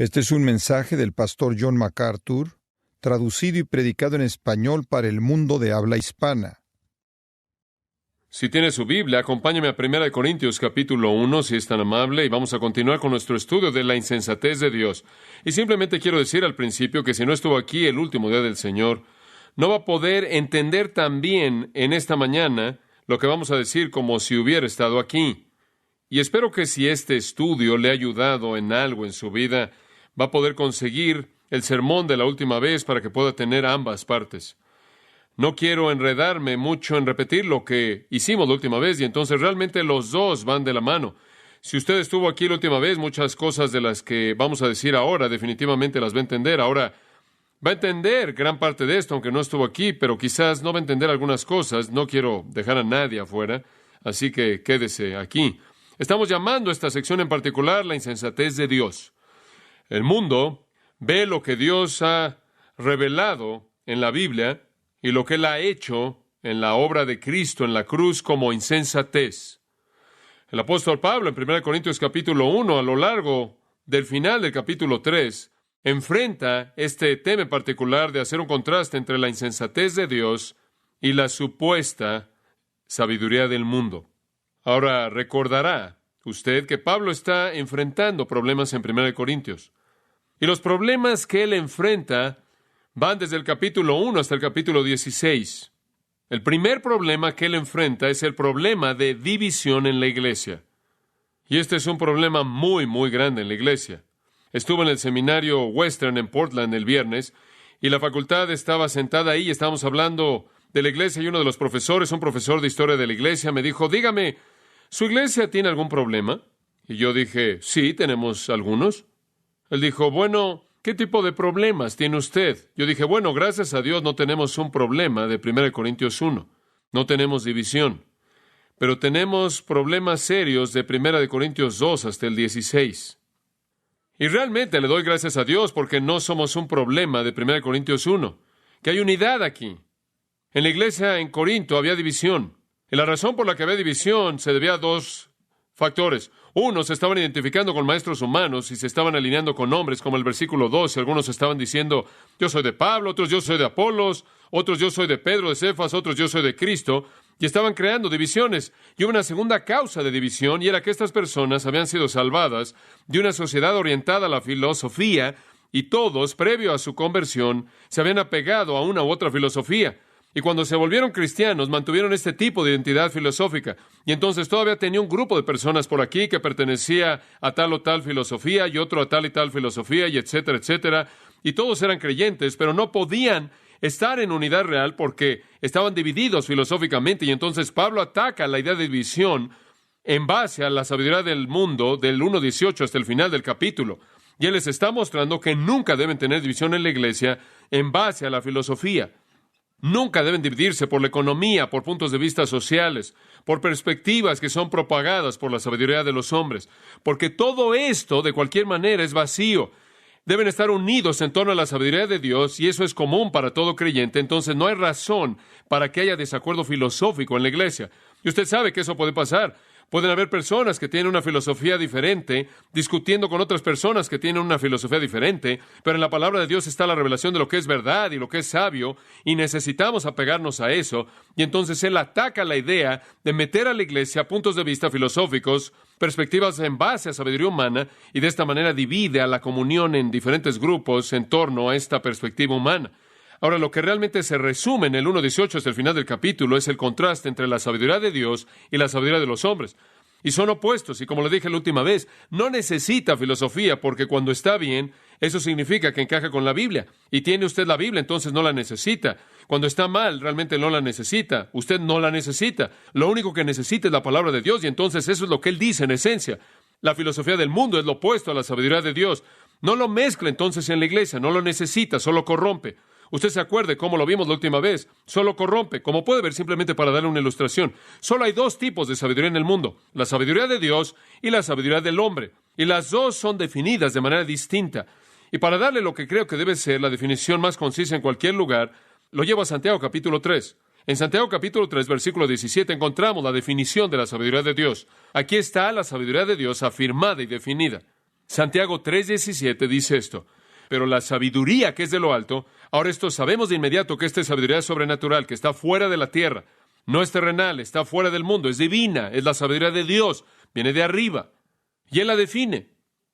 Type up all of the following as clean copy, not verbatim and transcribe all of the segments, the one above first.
Este es un mensaje del pastor John MacArthur, traducido y predicado en español para el mundo de habla hispana. Si tiene su Biblia, acompáñame a 1 Corintios capítulo 1, si es tan amable, y vamos a continuar con nuestro estudio de la insensatez de Dios. Y simplemente quiero decir al principio que si no estuvo aquí el último día del Señor, no va a poder entender tan bien en esta mañana lo que vamos a decir como si hubiera estado aquí. Y espero que si este estudio le ha ayudado en algo en su vida, va a poder conseguir el sermón de la última vez para que pueda tener ambas partes. No quiero enredarme mucho en repetir lo que hicimos la última vez, y entonces realmente los dos van de la mano. Si usted estuvo aquí la última vez, muchas cosas de las que vamos a decir ahora definitivamente las va a entender. Ahora, va a entender gran parte de esto, aunque no estuvo aquí, pero quizás no va a entender algunas cosas. No quiero dejar a nadie afuera, así que quédese aquí. Estamos llamando a esta sección en particular la insensatez de Dios. El mundo ve lo que Dios ha revelado en la Biblia y lo que Él ha hecho en la obra de Cristo en la cruz como insensatez. El apóstol Pablo en 1 Corintios capítulo 1, a lo largo del final del capítulo 3, enfrenta este tema en particular de hacer un contraste entre la insensatez de Dios y la supuesta sabiduría del mundo. Ahora, recordará usted que Pablo está enfrentando problemas en 1 Corintios. Y los problemas que él enfrenta van desde el capítulo 1 hasta el capítulo 16. El primer problema que él enfrenta es el problema de división en la iglesia. Y este es un problema muy, muy grande en la iglesia. Estuve en el seminario Western en Portland el viernes, y la facultad estaba sentada ahí y estábamos hablando de la iglesia, y uno de los profesores, un profesor de historia de la iglesia, me dijo, dígame, ¿su iglesia tiene algún problema? Y yo dije, sí, tenemos algunos. Él dijo, bueno, ¿qué tipo de problemas tiene usted? Yo dije, bueno, gracias a Dios no tenemos un problema de 1 Corintios 1. No tenemos división. Pero tenemos problemas serios de 1 Corintios 2 hasta el 16. Y realmente le doy gracias a Dios porque no somos un problema de 1 Corintios 1. Que hay unidad aquí. En la iglesia en Corinto había división. Y la razón por la que había división se debía a dos factores. Unos se estaban identificando con maestros humanos y se estaban alineando con hombres, como el versículo 12. Algunos estaban diciendo, yo soy de Pablo, otros yo soy de Apolos, otros yo soy de Pedro, de Cefas, otros yo soy de Cristo, y estaban creando divisiones. Y hubo una segunda causa de división, y era que estas personas habían sido salvadas de una sociedad orientada a la filosofía, y todos, previo a su conversión, se habían apegado a una u otra filosofía. Y cuando se volvieron cristianos, mantuvieron este tipo de identidad filosófica. Y entonces todavía tenía un grupo de personas por aquí que pertenecía a tal o tal filosofía y otro a tal y tal filosofía y etcétera, etcétera. Y todos eran creyentes, pero no podían estar en unidad real porque estaban divididos filosóficamente. Y entonces Pablo ataca la idea de división en base a la sabiduría del mundo del 1:18 hasta el final del capítulo. Y él les está mostrando que nunca deben tener división en la iglesia en base a la filosofía. Nunca deben dividirse por la economía, por puntos de vista sociales, por perspectivas que son propagadas por la sabiduría de los hombres, porque todo esto, de cualquier manera, es vacío. Deben estar unidos en torno a la sabiduría de Dios, y eso es común para todo creyente. Entonces no hay razón para que haya desacuerdo filosófico en la iglesia. Y usted sabe que eso puede pasar. Pueden haber personas que tienen una filosofía diferente, discutiendo con otras personas que tienen una filosofía diferente, pero en la palabra de Dios está la revelación de lo que es verdad y lo que es sabio, y necesitamos apegarnos a eso. Y entonces él ataca la idea de meter a la iglesia puntos de vista filosóficos, perspectivas en base a sabiduría humana, y de esta manera divide a la comunión en diferentes grupos en torno a esta perspectiva humana. Ahora, lo que realmente se resume en el 1:18 hasta el final del capítulo es el contraste entre la sabiduría de Dios y la sabiduría de los hombres. Y son opuestos, y como le dije la última vez, no necesita filosofía, porque cuando está bien, eso significa que encaja con la Biblia. Y tiene usted la Biblia, entonces no la necesita. Cuando está mal, realmente no la necesita. Usted no la necesita. Lo único que necesita es la palabra de Dios, y entonces eso es lo que él dice en esencia. La filosofía del mundo es lo opuesto a la sabiduría de Dios. No lo mezcla entonces en la iglesia, no lo necesita, solo corrompe. Usted se acuerde cómo lo vimos la última vez. Solo corrompe. Como puede ver, simplemente para darle una ilustración. Solo hay dos tipos de sabiduría en el mundo. La sabiduría de Dios y la sabiduría del hombre. Y las dos son definidas de manera distinta. Y para darle lo que creo que debe ser la definición más concisa en cualquier lugar, lo llevo a Santiago capítulo 3. En Santiago capítulo 3, versículo 17, encontramos la definición de la sabiduría de Dios. Aquí está la sabiduría de Dios afirmada y definida. Santiago 3:17 dice esto: pero la sabiduría que es de lo alto, ahora esto sabemos de inmediato que esta es sabiduría sobrenatural, que está fuera de la tierra, no es terrenal, está fuera del mundo, es divina, es la sabiduría de Dios, viene de arriba. Y Él la define.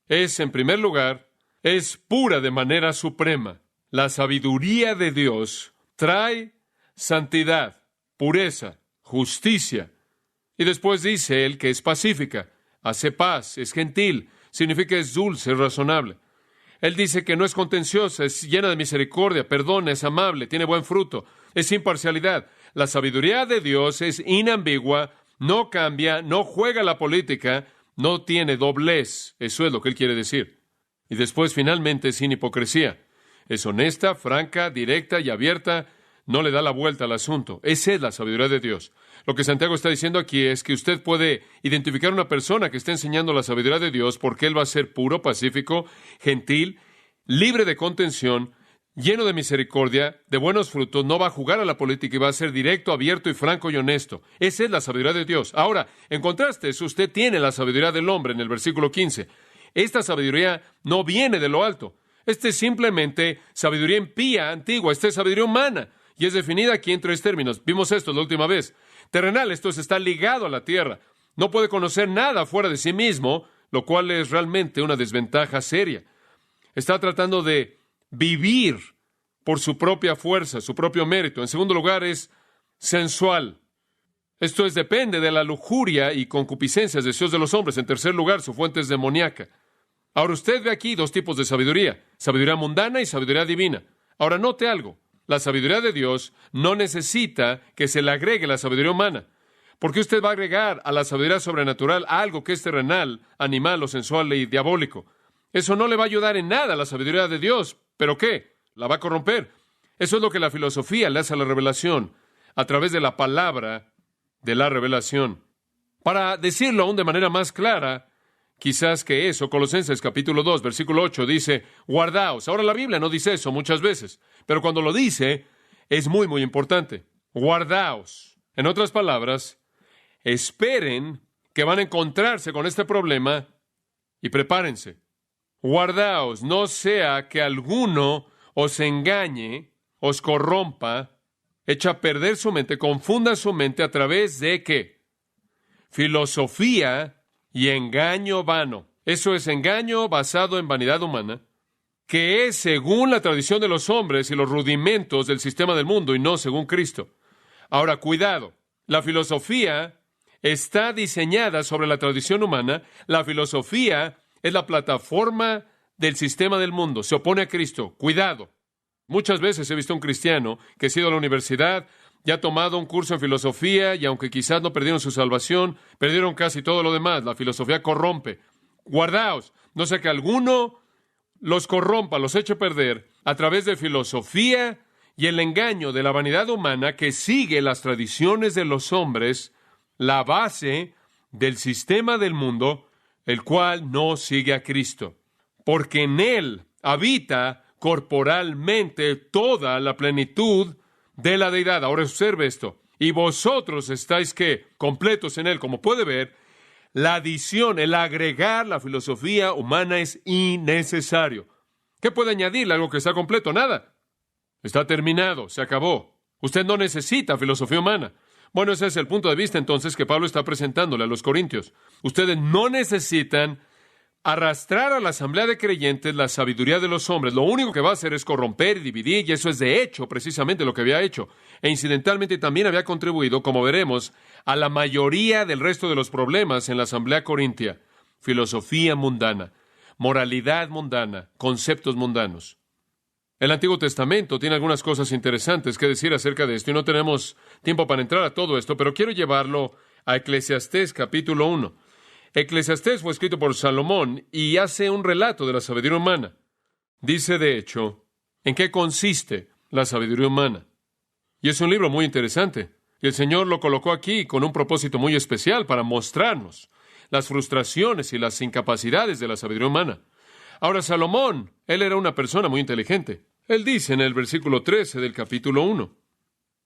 Es, en primer lugar, es pura de manera suprema. La sabiduría de Dios trae santidad, pureza, justicia. Y después dice Él que es pacífica, hace paz, es gentil, significa es dulce, es razonable. Él dice que no es contenciosa, es llena de misericordia, perdona, es amable, tiene buen fruto, es imparcialidad. La sabiduría de Dios es inambigua, no cambia, no juega la política, no tiene doblez. Eso es lo que Él quiere decir. Y después, finalmente, sin hipocresía. Es honesta, franca, directa y abierta, no le da la vuelta al asunto. Esa es la sabiduría de Dios. Lo que Santiago está diciendo aquí es que usted puede identificar a una persona que está enseñando la sabiduría de Dios porque él va a ser puro, pacífico, gentil, libre de contención, lleno de misericordia, de buenos frutos, no va a jugar a la política y va a ser directo, abierto y franco y honesto. Esa es la sabiduría de Dios. Ahora, en contraste, usted tiene la sabiduría del hombre en el versículo 15. Esta sabiduría no viene de lo alto. Esta es simplemente sabiduría impía, antigua. Esta es sabiduría humana. Y es definida aquí en tres términos. Vimos esto la última vez. Terrenal, esto está ligado a la tierra. No puede conocer nada fuera de sí mismo, lo cual es realmente una desventaja seria. Está tratando de vivir por su propia fuerza, su propio mérito. En segundo lugar, es sensual. Esto es, depende de la lujuria y concupiscencias, deseos de los hombres. En tercer lugar, su fuente es demoníaca. Ahora usted ve aquí dos tipos de sabiduría: sabiduría mundana y sabiduría divina. Ahora note algo. La sabiduría de Dios no necesita que se le agregue la sabiduría humana. ¿Por qué usted va a agregar a la sabiduría sobrenatural algo que es terrenal, animal o sensual y diabólico? Eso no le va a ayudar en nada a la sabiduría de Dios. ¿Pero qué? La va a corromper. Eso es lo que la filosofía le hace a la revelación, a través de la palabra de la revelación. Para decirlo aún de manera más clara, quizás que eso, Colosenses capítulo 2, versículo 8, dice, guardaos. Ahora la Biblia no dice eso muchas veces, pero cuando lo dice, es muy, muy importante. Guardaos. En otras palabras, esperen que van a encontrarse con este problema y prepárense. Guardaos, no sea que alguno os engañe, os corrompa, echa a perder su mente, confunda su mente a través de ¿qué? Filosofía y engaño vano. Eso es engaño basado en vanidad humana, que es según la tradición de los hombres y los rudimentos del sistema del mundo y no según Cristo. Ahora, cuidado. La filosofía está diseñada sobre la tradición humana. La filosofía es la plataforma del sistema del mundo. Se opone a Cristo. Cuidado. Muchas veces he visto a un cristiano que ha ido a la universidad, ya ha tomado un curso en filosofía y aunque quizás no perdieron su salvación, perdieron casi todo lo demás. La filosofía corrompe. Guardaos, no sea que alguno los corrompa, los eche a perder a través de filosofía y el engaño de la vanidad humana que sigue las tradiciones de los hombres, la base del sistema del mundo, el cual no sigue a Cristo. Porque en Él habita corporalmente toda la plenitud de la deidad. Ahora observe esto. Y vosotros estáis, ¿qué? Completos en Él. Como puede ver, la adición, el agregar la filosofía humana es innecesario. ¿Qué puede añadirle algo que está completo? Nada. Está terminado, se acabó. Usted no necesita filosofía humana. Bueno, ese es el punto de vista entonces que Pablo está presentándole a los corintios. Ustedes no necesitan arrastrar a la asamblea de creyentes la sabiduría de los hombres. Lo único que va a hacer es corromper y dividir, y eso es de hecho precisamente lo que había hecho. E incidentalmente también había contribuido, como veremos, a la mayoría del resto de los problemas en la asamblea corintia. Filosofía mundana, moralidad mundana, conceptos mundanos. El Antiguo Testamento tiene algunas cosas interesantes que decir acerca de esto, y no tenemos tiempo para entrar a todo esto, pero quiero llevarlo a Eclesiastés capítulo 1. Eclesiastés fue escrito por Salomón y hace un relato de la sabiduría humana. Dice, de hecho, en qué consiste la sabiduría humana. Y es un libro muy interesante. Y el Señor lo colocó aquí con un propósito muy especial para mostrarnos las frustraciones y las incapacidades de la sabiduría humana. Ahora, Salomón, él era una persona muy inteligente. Él dice en el versículo 13 del capítulo 1,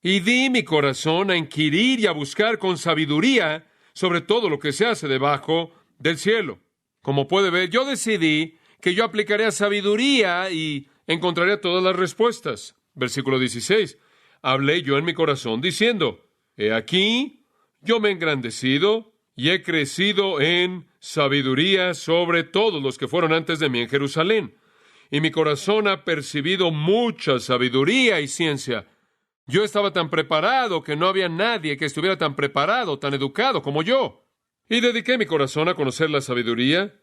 y di mi corazón a inquirir y a buscar con sabiduría sobre todo lo que se hace debajo del cielo. Como puede ver, yo decidí que yo aplicaría sabiduría y encontraría todas las respuestas. Versículo 16. Hablé yo en mi corazón diciendo, he aquí, yo me he engrandecido y he crecido en sabiduría sobre todos los que fueron antes de mí en Jerusalén. Y mi corazón ha percibido mucha sabiduría y ciencia. Yo estaba tan preparado que no había nadie que estuviera tan preparado, tan educado como yo. Y dediqué mi corazón a conocer la sabiduría.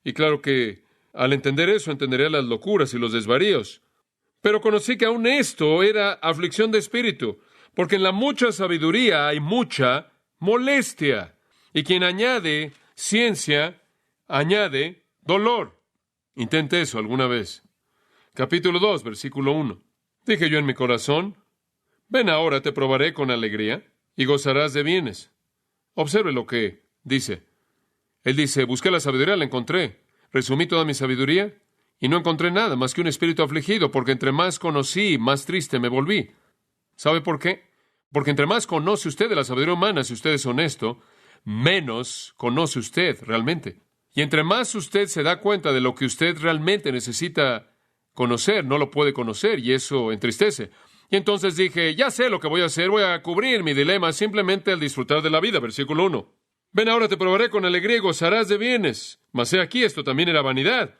Y claro que al entender eso, entendería las locuras y los desvaríos. Pero conocí que aún esto era aflicción de espíritu, porque en la mucha sabiduría hay mucha molestia. Y quien añade ciencia, añade dolor. Intente eso alguna vez. Capítulo 2, versículo 1. Dije yo en mi corazón, ven ahora, te probaré con alegría, y gozarás de bienes. Observe lo que dice. Él dice, busqué la sabiduría, la encontré. Resumí toda mi sabiduría, y no encontré nada más que un espíritu afligido, porque entre más conocí, más triste me volví. ¿Sabe por qué? Porque entre más conoce usted de la sabiduría humana, si usted es honesto, menos conoce usted realmente. Y entre más usted se da cuenta de lo que usted realmente necesita conocer, no lo puede conocer, y eso entristece. Y entonces dije, ya sé lo que voy a hacer, voy a cubrir mi dilema simplemente al disfrutar de la vida. Versículo 1. Ven ahora, te probaré con alegría y gozarás de bienes. Mas he aquí, esto también era vanidad.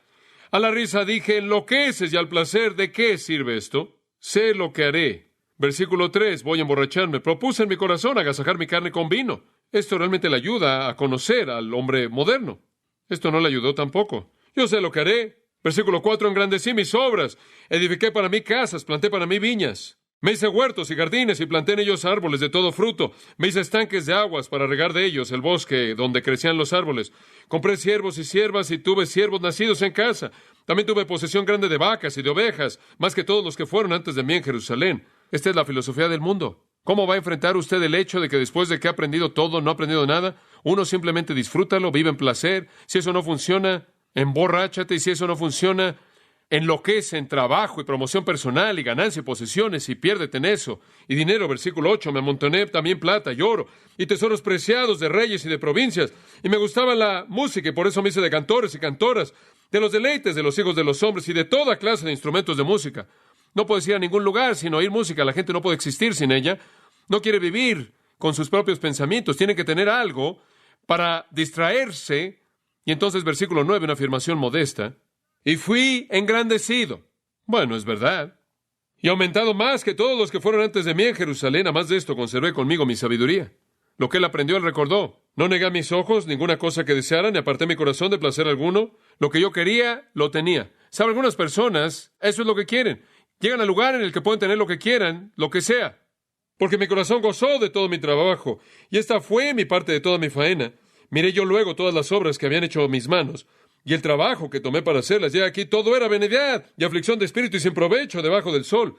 A la risa dije, enloqueces, y al placer, ¿de qué sirve esto? Sé lo que haré. Versículo 3, voy a emborracharme. Propuse en mi corazón agasajar mi carne con vino. Esto realmente le ayuda a conocer al hombre moderno. Esto no le ayudó tampoco. Yo sé lo que haré. Versículo 4, engrandecí mis obras. Edifiqué para mí casas, planté para mí viñas. Me hice huertos y jardines y planté en ellos árboles de todo fruto. Me hice estanques de aguas para regar de ellos el bosque donde crecían los árboles. Compré siervos y siervas y tuve siervos nacidos en casa. También tuve posesión grande de vacas y de ovejas, más que todos los que fueron antes de mí en Jerusalén. Esta es la filosofía del mundo. ¿Cómo va a enfrentar usted el hecho de que después de que ha aprendido todo, no ha aprendido nada? Uno simplemente disfrútalo, vive en placer. Si eso no funciona, emborráchate. Y si eso no funciona, enloquece en trabajo y promoción personal y ganancia y posesiones y piérdete en eso. Y dinero, versículo 8, me amontoné también plata y oro y tesoros preciados de reyes y de provincias. Y me gustaba la música y por eso me hice de cantores y cantoras, de los deleites de los hijos de los hombres y de toda clase de instrumentos de música. No puedes ir a ningún lugar sin oír música. La gente no puede existir sin ella. No quiere vivir con sus propios pensamientos. Tiene que tener algo para distraerse. Y entonces, versículo 9, una afirmación modesta. Y fui engrandecido. Bueno, es verdad. Y aumentado más que todos los que fueron antes de mí en Jerusalén. A más de esto, conservé conmigo mi sabiduría. Lo que él aprendió, él recordó. No negué a mis ojos ninguna cosa que deseara, ni aparté mi corazón de placer alguno. Lo que yo quería, lo tenía. ¿Sabe? Algunas personas, eso es lo que quieren. Llegan al lugar en el que pueden tener lo que quieran, lo que sea. Porque mi corazón gozó de todo mi trabajo. Y esta fue mi parte de toda mi faena. Miré yo luego todas las obras que habían hecho mis manos. Y el trabajo que tomé para hacerlas, ya aquí todo era vanidad y aflicción de espíritu y sin provecho debajo del sol.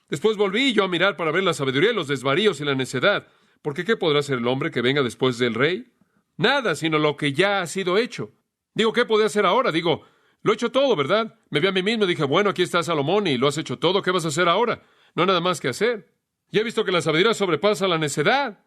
Después volví yo a mirar para ver la sabiduría, los desvaríos y la necedad. Porque ¿qué podrá hacer el hombre que venga después del rey? Nada, sino lo que ya ha sido hecho. Digo, ¿qué podía hacer ahora? Digo, lo he hecho todo, ¿verdad? Me vi a mí mismo y dije, bueno, aquí está Salomón y lo has hecho todo. ¿Qué vas a hacer ahora? No hay nada más que hacer. Y he visto que la sabiduría sobrepasa la necedad.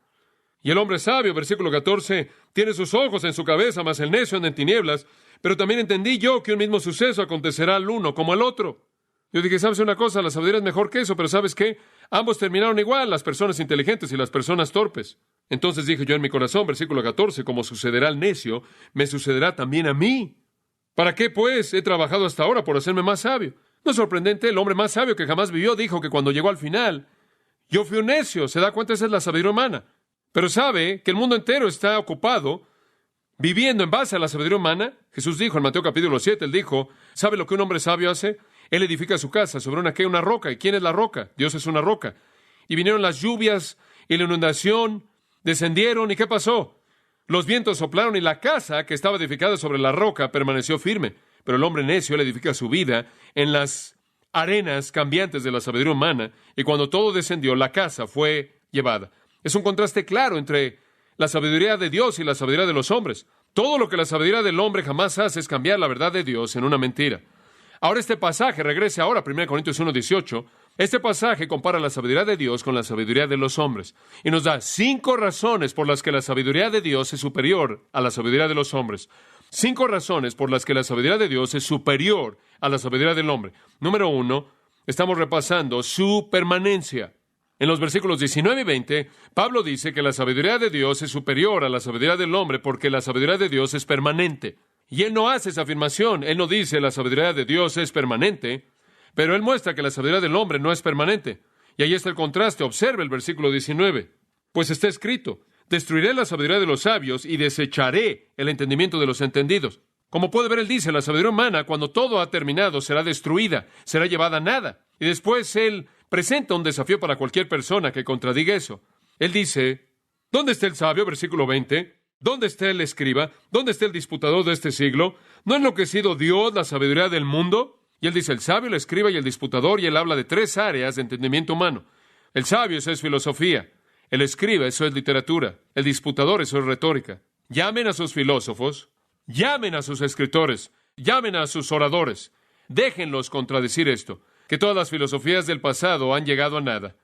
Y el hombre sabio, versículo 14, tiene sus ojos en su cabeza, mas el necio anda en tinieblas. Pero también entendí yo que un mismo suceso acontecerá al uno como al otro. Yo dije, ¿sabes una cosa? La sabiduría es mejor que eso, pero ¿sabes qué? Ambos terminaron igual, las personas inteligentes y las personas torpes. Entonces dije yo en mi corazón, versículo 14, como sucederá al necio, me sucederá también a mí. ¿Para qué, pues, he trabajado hasta ahora por hacerme más sabio? No es sorprendente, el hombre más sabio que jamás vivió dijo que cuando llegó al final, yo fui un necio. ¿Se da cuenta? Esa es la sabiduría humana. Pero sabe que el mundo entero está ocupado viviendo en base a la sabiduría humana. Jesús dijo en Mateo capítulo 7, él dijo, ¿sabe lo que un hombre sabio hace? Él edifica su casa sobre una roca. ¿Y quién es la roca? Dios es una roca. Y vinieron las lluvias y la inundación, descendieron, ¿y qué pasó? Los vientos soplaron y la casa que estaba edificada sobre la roca permaneció firme. Pero el hombre necio, él edifica su vida en las arenas cambiantes de la sabiduría humana, y cuando todo descendió, la casa fue llevada. Es un contraste claro entre la sabiduría de Dios y la sabiduría de los hombres. Todo lo que la sabiduría del hombre jamás hace es cambiar la verdad de Dios en una mentira. Ahora este pasaje, regrese ahora a 1 Corintios 1:18, este pasaje compara la sabiduría de Dios con la sabiduría de los hombres y nos da 5 razones por las que la sabiduría de Dios es superior a la sabiduría de los hombres. 5 razones por las que la sabiduría de Dios es superior a la sabiduría del hombre. Número 1, estamos repasando su permanencia. En los versículos 19 y 20, Pablo dice que la sabiduría de Dios es superior a la sabiduría del hombre porque la sabiduría de Dios es permanente. Y él no hace esa afirmación. Él no dice la sabiduría de Dios es permanente, pero él muestra que la sabiduría del hombre no es permanente. Y ahí está el contraste. Observe el versículo 19. Pues está escrito: destruiré la sabiduría de los sabios y desecharé el entendimiento de los entendidos. Como puede ver, él dice, la sabiduría humana, cuando todo ha terminado, será destruida, será llevada a nada. Y después él presenta un desafío para cualquier persona que contradiga eso. Él dice, ¿dónde está el sabio? Versículo 20. ¿Dónde está el escriba? ¿Dónde está el disputador de este siglo? ¿No ha enloquecido Dios la sabiduría del mundo? Y él dice, el sabio, el escriba y el disputador, y él habla de 3 áreas de entendimiento humano. El sabio, eso es filosofía. El escriba, eso es literatura. El disputador, eso es retórica. Llamen a sus filósofos, llamen a sus escritores, llamen a sus oradores. Déjenlos contradecir esto, que todas las filosofías del pasado han llegado a nada.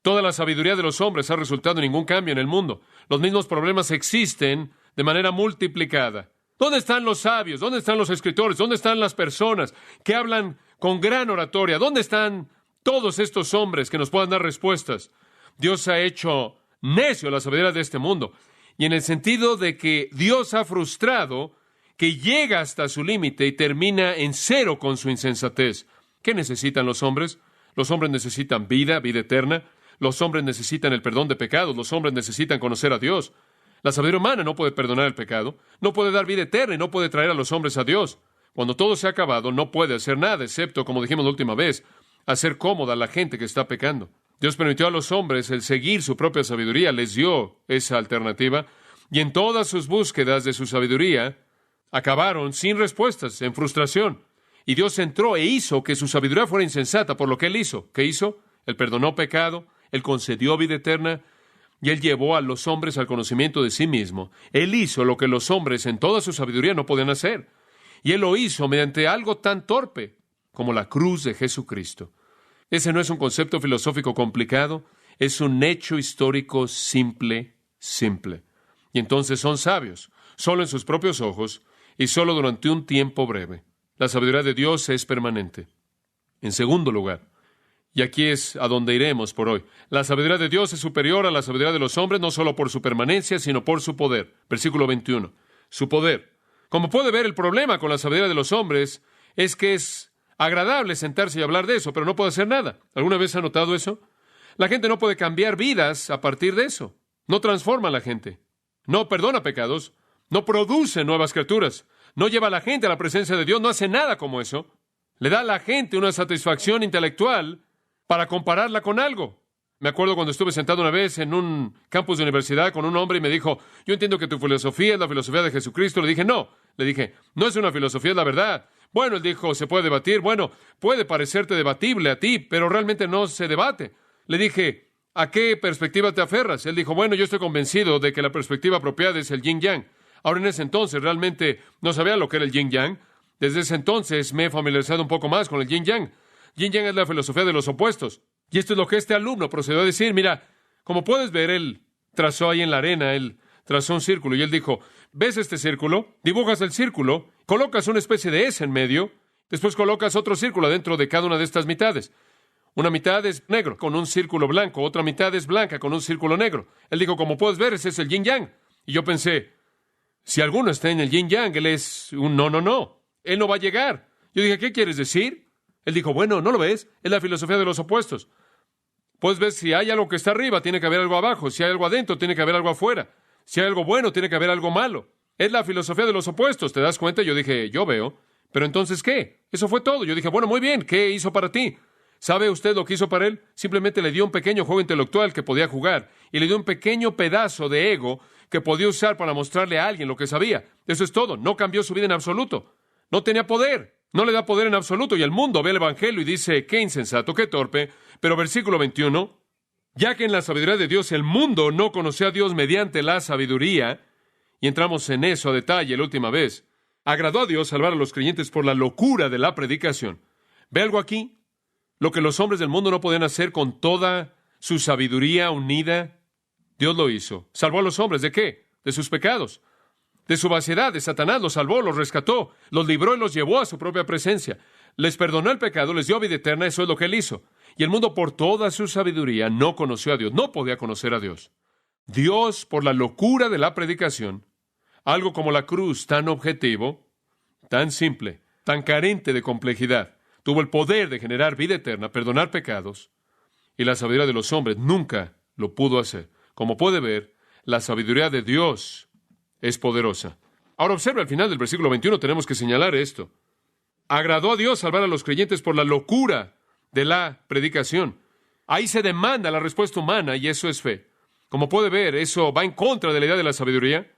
Toda la sabiduría de los hombres ha resultado en ningún cambio en el mundo. Los mismos problemas existen de manera multiplicada. ¿Dónde están los sabios? ¿Dónde están los escritores? ¿Dónde están las personas que hablan con gran oratoria? ¿Dónde están todos estos hombres que nos puedan dar respuestas? Dios ha hecho necio la sabiduría de este mundo. Y en el sentido de que Dios ha frustrado, que llega hasta su límite y termina en cero con su insensatez. ¿Qué necesitan los hombres? Los hombres necesitan vida, vida eterna. Los hombres necesitan el perdón de pecados. Los hombres necesitan conocer a Dios. La sabiduría humana no puede perdonar el pecado, no puede dar vida eterna y no puede traer a los hombres a Dios. Cuando todo se ha acabado, no puede hacer nada, excepto, como dijimos la última vez, hacer cómoda a la gente que está pecando. Dios permitió a los hombres el seguir su propia sabiduría, les dio esa alternativa, y en todas sus búsquedas de su sabiduría, acabaron sin respuestas, en frustración. Y Dios entró e hizo que su sabiduría fuera insensata por lo que Él hizo. ¿Qué hizo? Él perdonó pecado, Él concedió vida eterna, y Él llevó a los hombres al conocimiento de sí mismo. Él hizo lo que los hombres en toda su sabiduría no podían hacer. Y Él lo hizo mediante algo tan torpe como la cruz de Jesucristo. Ese no es un concepto filosófico complicado, es un hecho histórico simple. Y entonces son sabios, solo en sus propios ojos y solo durante un tiempo breve. La sabiduría de Dios es permanente. En segundo lugar, y aquí es a donde iremos por hoy, la sabiduría de Dios es superior a la sabiduría de los hombres, no solo por su permanencia, sino por su poder. Versículo 21. Su poder. Como puede ver, el problema con la sabiduría de los hombres es que es agradable sentarse y hablar de eso, pero no puede hacer nada. ¿Alguna vez ha notado eso? La gente no puede cambiar vidas a partir de eso. No transforma a la gente. No perdona pecados. No produce nuevas criaturas. No lleva a la gente a la presencia de Dios. No hace nada como eso. Le da a la gente una satisfacción intelectual para compararla con algo. Me acuerdo cuando estuve sentado una vez en un campus de universidad con un hombre y me dijo, yo entiendo que tu filosofía es la filosofía de Jesucristo. Le dije, no. Le dije, no es una filosofía, es la verdad. Bueno, él dijo, se puede debatir. Bueno, puede parecerte debatible a ti, pero realmente no se debate. Le dije, ¿a qué perspectiva te aferras? Él dijo, bueno, yo estoy convencido de que la perspectiva apropiada es el yin-yang. Ahora, en ese entonces, realmente no sabía lo que era el yin-yang. Desde ese entonces me he familiarizado un poco más con el yin-yang. Yin-yang es la filosofía de los opuestos. Y esto es lo que este alumno procedió a decir. Mira, como puedes ver, él trazó ahí en la arena, él trazó un círculo y él dijo, ¿ves este círculo? Dibujas el círculo, colocas una especie de S en medio, después colocas otro círculo dentro de cada una de estas mitades. Una mitad es negro con un círculo blanco, otra mitad es blanca con un círculo negro. Él dijo, como puedes ver, ese es el yin-yang. Y yo pensé, si alguno está en el yin-yang, él es un no. Él no va a llegar. Yo dije, ¿qué quieres decir? Él dijo, bueno, ¿no lo ves? Es la filosofía de los opuestos. Puedes ver, si hay algo que está arriba, tiene que haber algo abajo. Si hay algo adentro, tiene que haber algo afuera. Si hay algo bueno, tiene que haber algo malo. Es la filosofía de los opuestos, ¿te das cuenta? Yo dije, yo veo. Pero entonces, ¿qué? Eso fue todo. Yo dije, bueno, muy bien, ¿qué hizo para ti? ¿Sabe usted lo que hizo para él? Simplemente le dio un pequeño juego intelectual que podía jugar y le dio un pequeño pedazo de ego que podía usar para mostrarle a alguien lo que sabía. Eso es todo. No cambió su vida en absoluto. No tenía poder. No le da poder en absoluto. Y el mundo ve el Evangelio y dice, qué insensato, qué torpe. Pero versículo 21, ya que en la sabiduría de Dios el mundo no conoció a Dios mediante la sabiduría, y entramos en eso a detalle la última vez, agradó a Dios salvar a los creyentes por la locura de la predicación. ¿Ve algo aquí? Lo que los hombres del mundo no podían hacer con toda su sabiduría unida, Dios lo hizo. ¿Salvó a los hombres de qué? De sus pecados. de su vaciedad, de Satanás, los salvó, los rescató, los libró y los llevó a su propia presencia. Les perdonó el pecado, les dio vida eterna, eso es lo que Él hizo. Y el mundo, por toda su sabiduría, no conoció a Dios, no podía conocer a Dios. Dios, por la locura de la predicación, algo como la cruz, tan objetivo, tan simple, tan carente de complejidad, tuvo el poder de generar vida eterna, perdonar pecados, y la sabiduría de los hombres nunca lo pudo hacer. Como puede ver, la sabiduría de Dios es poderosa. Ahora observe, al final del versículo 21 tenemos que señalar esto. Agradó a Dios salvar a los creyentes por la locura de la predicación. Ahí se demanda la respuesta humana y eso es fe. Como puede ver, eso va en contra de la idea de la sabiduría.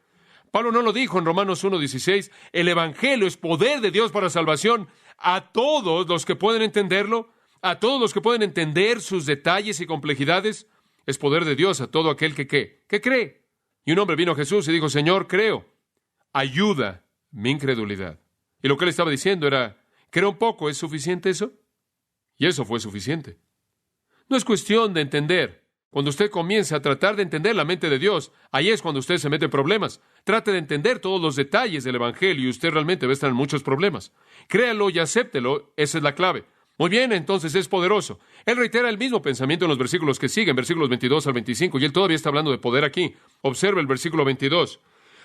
Pablo no lo dijo en Romanos 1:16. El Evangelio es poder de Dios para salvación a todos los que pueden entenderlo, a todos los que pueden entender sus detalles y complejidades. Es poder de Dios a todo aquel que ¿qué? Que cree. Y un hombre vino a Jesús y dijo, Señor, creo, ayuda mi incredulidad. Y lo que él estaba diciendo era, ¿creo un poco? ¿Es suficiente eso? Y eso fue suficiente. No es cuestión de entender. Cuando usted comienza a tratar de entender la mente de Dios, ahí es cuando usted se mete en problemas. Trate de entender todos los detalles del Evangelio y usted realmente va a estar en muchos problemas. Créalo y acéptelo, esa es la clave. Muy bien, entonces es poderoso. Él reitera el mismo pensamiento en los versículos que siguen, versículos 22 al 25, y él todavía está hablando de poder aquí. Observe el versículo 22.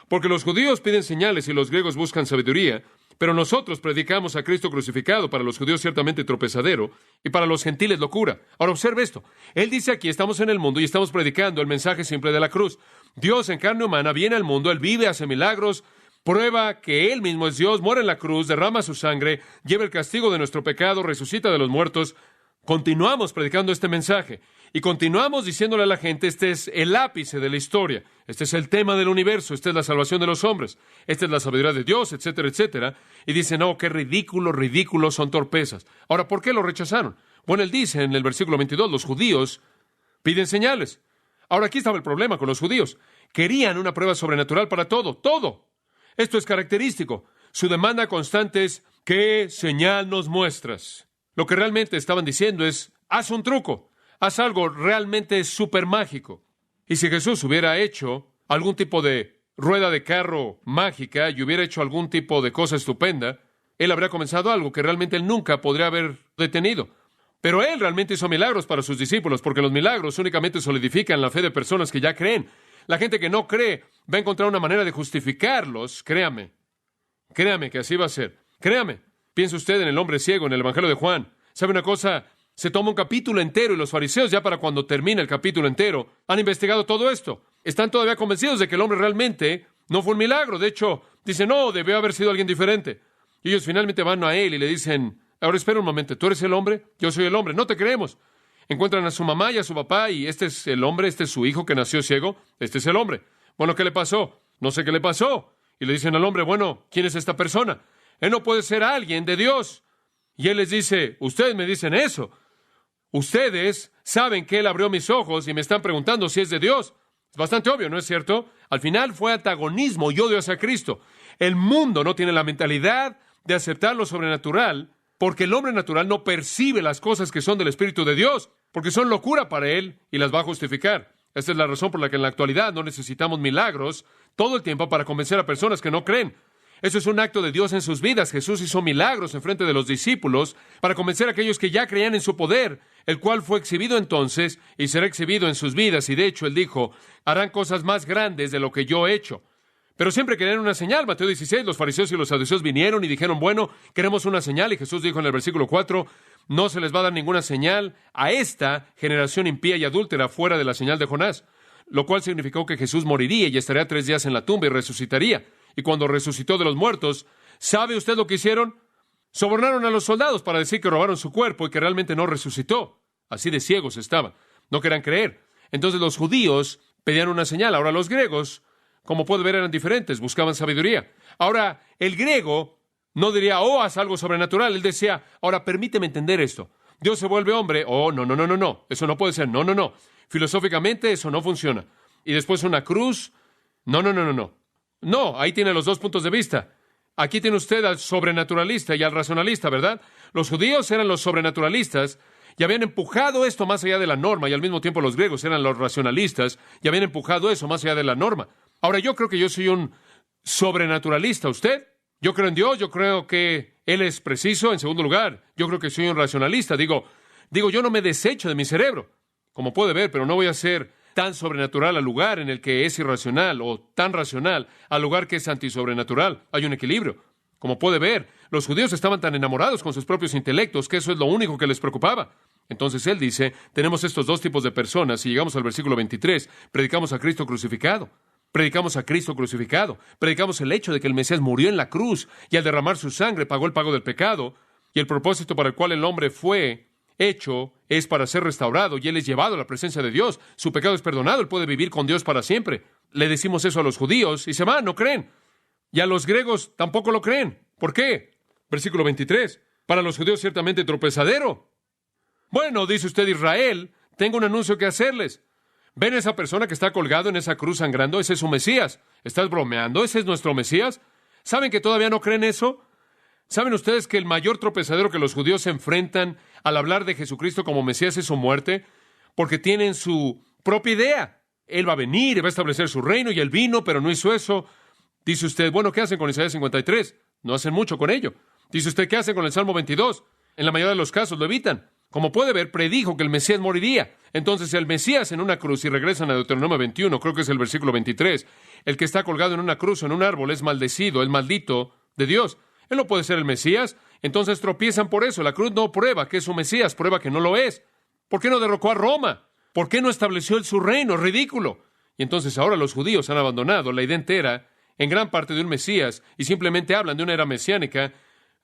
Porque los judíos piden señales y los griegos buscan sabiduría, pero nosotros predicamos a Cristo crucificado, para los judíos ciertamente tropezadero, y para los gentiles locura. Ahora observe esto. Él dice aquí, estamos en el mundo y estamos predicando el mensaje simple de la cruz. Dios en carne humana viene al mundo, Él vive, hace milagros, prueba que Él mismo es Dios, muere en la cruz, derrama su sangre, lleva el castigo de nuestro pecado, resucita de los muertos. Continuamos predicando este mensaje y continuamos diciéndole a la gente, este es el ápice de la historia, este es el tema del universo, esta es la salvación de los hombres, esta es la sabiduría de Dios, etcétera, etcétera. Y dice, no, qué ridículo, son torpezas. Ahora, ¿por qué lo rechazaron? Bueno, él dice en el versículo 22, los judíos piden señales. Ahora, aquí estaba el problema con los judíos. Querían una prueba sobrenatural para todo, todo. Esto es característico. Su demanda constante es, ¿qué señal nos muestras? Lo que realmente estaban diciendo es, haz un truco, haz algo realmente súper mágico. Y si Jesús hubiera hecho algún tipo de rueda de carro mágica y hubiera hecho algún tipo de cosa estupenda, Él habría comenzado algo que realmente Él nunca podría haber detenido. Pero Él realmente hizo milagros para sus discípulos, porque los milagros únicamente solidifican la fe de personas que ya creen. La gente que no cree va a encontrar una manera de justificarlos, créame que así va a ser. Créame. Piense usted en el hombre ciego en el Evangelio de Juan. ¿Sabe una cosa? Se toma un capítulo entero y los fariseos, ya para cuando termina el capítulo entero, han investigado todo esto. Están todavía convencidos de que el hombre realmente no fue un milagro. De hecho, dicen, no, debió haber sido alguien diferente. Y ellos finalmente van a él y le dicen, ahora espera un momento, ¿tú eres el hombre? Yo soy el hombre, no te creemos. Encuentran a su mamá y a su papá y este es el hombre, este es su hijo que nació ciego, este es el hombre. Bueno, ¿qué le pasó? No sé qué le pasó. Y le dicen al hombre, bueno, ¿quién es esta persona? Él no puede ser alguien de Dios. Y él les dice, ustedes me dicen eso. Ustedes saben que Él abrió mis ojos y me están preguntando si es de Dios. Es bastante obvio, ¿no es cierto? Al final fue antagonismo y odio hacia Cristo. El mundo no tiene la mentalidad de aceptar lo sobrenatural porque el hombre natural no percibe las cosas que son del Espíritu de Dios, porque son locura para él y las va a justificar. Esta es la razón por la que en la actualidad no necesitamos milagros todo el tiempo para convencer a personas que no creen. Eso es un acto de Dios en sus vidas. Jesús hizo milagros en frente de los discípulos para convencer a aquellos que ya creían en su poder, el cual fue exhibido entonces y será exhibido en sus vidas. Y de hecho, Él dijo, harán cosas más grandes de lo que yo he hecho. Pero siempre querían una señal. Mateo 16, los fariseos y los saduceos vinieron y dijeron, bueno, queremos una señal. Y Jesús dijo en el versículo 4, no se les va a dar ninguna señal a esta generación impía y adúltera fuera de la señal de Jonás. Lo cual significó que Jesús moriría y estaría 3 días en la tumba y resucitaría. Y cuando resucitó de los muertos, ¿sabe usted lo que hicieron? Sobornaron a los soldados para decir que robaron su cuerpo y que realmente no resucitó. Así de ciegos estaban. No querían creer. Entonces los judíos pedían una señal. Ahora los griegos, como puede ver, eran diferentes. Buscaban sabiduría. Ahora el griego no diría, oh, haz algo sobrenatural. Él decía, ahora permíteme entender esto. Dios se vuelve hombre. Oh, no. Eso no puede ser. No. Filosóficamente eso no funciona. Y después una cruz. No. No, ahí tiene los dos puntos de vista. Aquí tiene usted al sobrenaturalista y al racionalista, ¿verdad? Los judíos eran los sobrenaturalistas y habían empujado esto más allá de la norma, y al mismo tiempo los griegos eran los racionalistas y habían empujado eso más allá de la norma. Ahora, yo creo que yo soy un sobrenaturalista. ¿Usted? Yo creo en Dios, yo creo que Él es preciso. En segundo lugar, yo creo que soy un racionalista. Digo, yo no me desecho de mi cerebro, como puede ver, pero no voy a ser tan sobrenatural al lugar en el que es irracional, o tan racional al lugar que es antisobrenatural. Hay un equilibrio. Como puede ver, los judíos estaban tan enamorados con sus propios intelectos que eso es lo único que les preocupaba. Entonces él dice, tenemos estos dos tipos de personas, y llegamos al versículo 23, predicamos a Cristo crucificado. Predicamos a Cristo crucificado. Predicamos el hecho de que el Mesías murió en la cruz y al derramar su sangre pagó el pago del pecado, y el propósito para el cual el hombre fue hecho es para ser restaurado, y él es llevado a la presencia de Dios. Su pecado es perdonado, él puede vivir con Dios para siempre. Le decimos eso a los judíos y se van, no creen. Y a los griegos tampoco lo creen. ¿Por qué? Versículo 23. Para los judíos ciertamente tropezadero. Bueno, dice usted, Israel, tengo un anuncio que hacerles. ¿Ven esa persona que está colgado en esa cruz sangrando? Ese es su Mesías. ¿Estás bromeando? ¿Ese es nuestro Mesías? ¿Saben que todavía no creen eso? ¿Saben ustedes que el mayor tropezadero que los judíos se enfrentan al hablar de Jesucristo como Mesías es su muerte? Porque tienen su propia idea. Él va a venir y va a establecer su reino, y él vino, pero no hizo eso. Dice usted, bueno, ¿qué hacen con Isaías 53? No hacen mucho con ello. Dice usted, ¿qué hacen con el Salmo 22? En la mayoría de los casos lo evitan. Como puede ver, predijo que el Mesías moriría. Entonces, el Mesías en una cruz, y regresan a Deuteronomio 21, creo que es el versículo 23, el que está colgado en una cruz o en un árbol es maldecido, el maldito de Dios. Él no puede ser el Mesías. Entonces tropiezan por eso. La cruz no prueba que es su Mesías, prueba que no lo es. ¿Por qué no derrocó a Roma? ¿Por qué no estableció él su reino? Ridículo. Y entonces ahora los judíos han abandonado la idea entera, en gran parte, de un Mesías, y simplemente hablan de una era mesiánica,